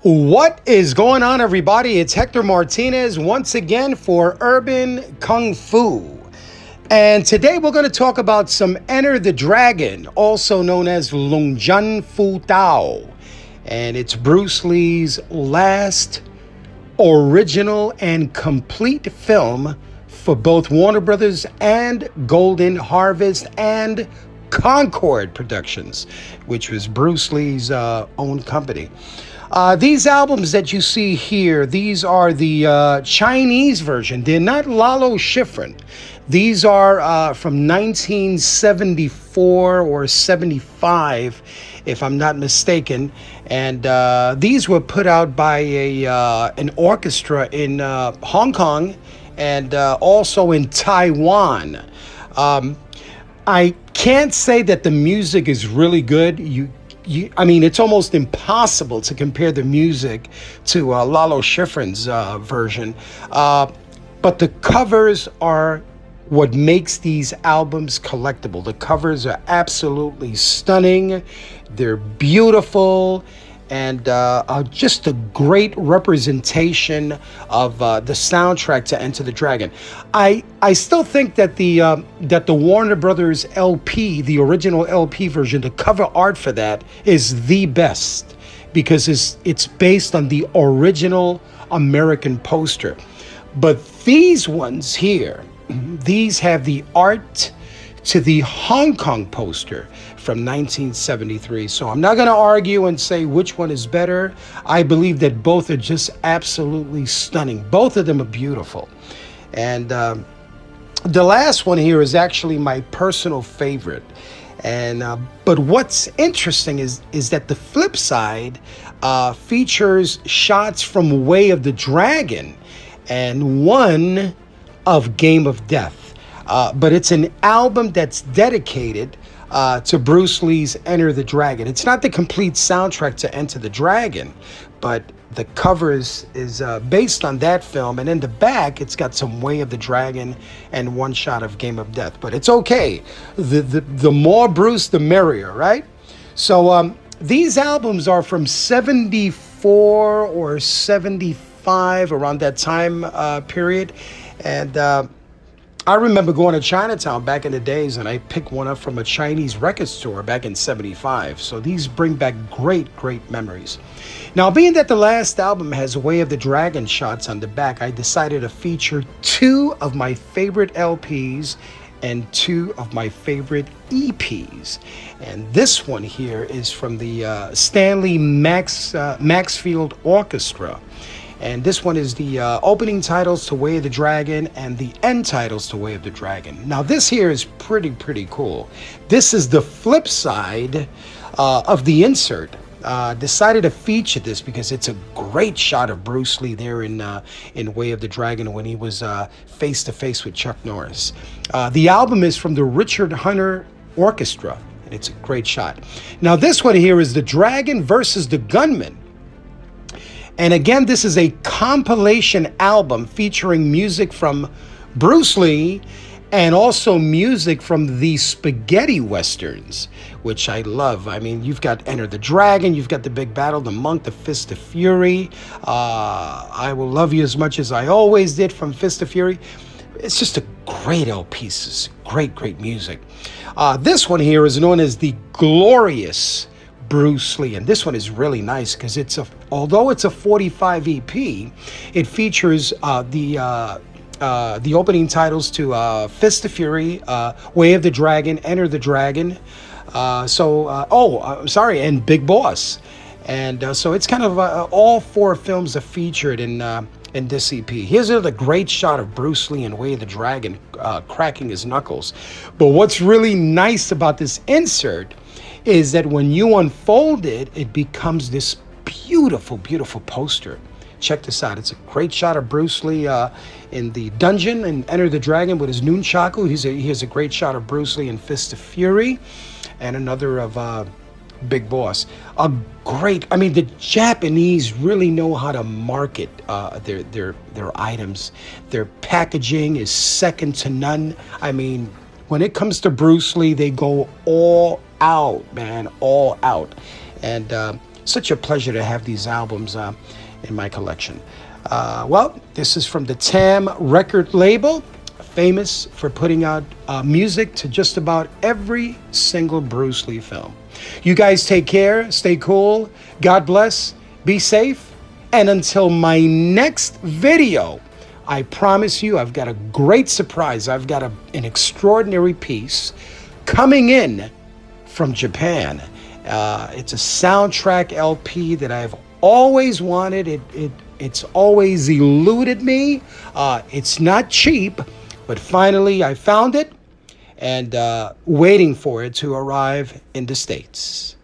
What is going on, everybody? It's Hector Martinez once again for Urban Kung Fu. And today we're going to talk about some Enter the Dragon, also known as Lung Jun Fu Tao. And it's Bruce Lee's last original and complete film for both Warner Brothers and Golden Harvest and Concord Productions, which was Bruce Lee's own company. These albums that you see here, these are the Chinese version. They're not Lalo Schifrin. These are from 1974 or 75, if I'm not mistaken. And these were put out by an orchestra in Hong Kong and also in Taiwan. I can't say that the music is really good. I mean, it's almost impossible to compare the music to Lalo Schifrin's version. But the covers are what makes these albums collectible. The covers are absolutely stunning. They're beautiful and are just a great representation of the soundtrack to Enter the Dragon. I still think that the Warner Brothers LP, the original LP version, the cover art for that is the best because it's based on the original American poster. But these ones here, these have the art to the Hong Kong poster from 1973. So I'm not going to argue and say which one is better. I believe that both are just absolutely stunning. Both of them are beautiful. And the last one here is actually my personal favorite. And but what's interesting is that the flip side features shots from Way of the Dragon and one of Game of Death. But it's an album that's dedicated to Bruce Lee's Enter the Dragon. It's not the complete soundtrack to Enter the Dragon, but the cover is based on that film. And in the back, it's got some Way of the Dragon and one shot of Game of Death. But it's okay. The more Bruce, the merrier, right? So these albums are from 74 or 75, around that time period. And I remember going to Chinatown back in the days, and I picked one up from a Chinese record store back in 75. So these bring back great memories. Now, being that the last album has Way of the Dragon shots on the back, I decided to feature two of my favorite LPs and two of my favorite EPs. And this one here is from the Stanley Maxfield Orchestra. And this one is the opening titles to Way of the Dragon and the end titles to Way of the Dragon. Now, this here is pretty cool. This is the flip side of the insert. Decided to feature this because it's a great shot of Bruce Lee there in Way of the Dragon when he was face to face with Chuck Norris. The album is from the Richard Hunter Orchestra, and it's a great shot. Now, this one here is The Dragon versus the Gunman. And again, this is a compilation album featuring music from Bruce Lee and also music from the spaghetti westerns, which I love. I mean, you've got Enter the Dragon, you've got The Big Battle, The Monk, The Fist of Fury. I Will Love You as Much as I Always Did from Fist of Fury. It's just a great LP. It's great music. This one here is known as the Glorious Bruce Lee, and this one is really nice because although it's a 45 EP, it features the opening titles to Fist of Fury, Way of the Dragon, Enter the Dragon, and Big Boss, and so it's kind of all four films are featured in this EP. Here's another great shot of Bruce Lee in Way of the Dragon cracking his knuckles. But what's really nice about this insert is that when you unfold it, it becomes this beautiful poster. Check this out. It's a great shot of Bruce Lee in the dungeon and Enter the Dragon with his nunchaku. He has a great shot of Bruce Lee in Fist of Fury, and another of Big Boss. The Japanese really know how to market their items. Their packaging is second to none. I mean, when it comes to Bruce Lee, they go all out, man, all out. And Such a pleasure to have these albums in my collection. Well, this is from the TAM record label, famous for putting out music to just about every single Bruce Lee film. You guys take care, stay cool, God bless, be safe, and until my next video, I promise you I've got a great surprise. I've got an extraordinary piece coming in from Japan. It's a soundtrack LP that I've always wanted. It's always eluded me. It's not cheap, but finally I found it and waiting for it to arrive in the States.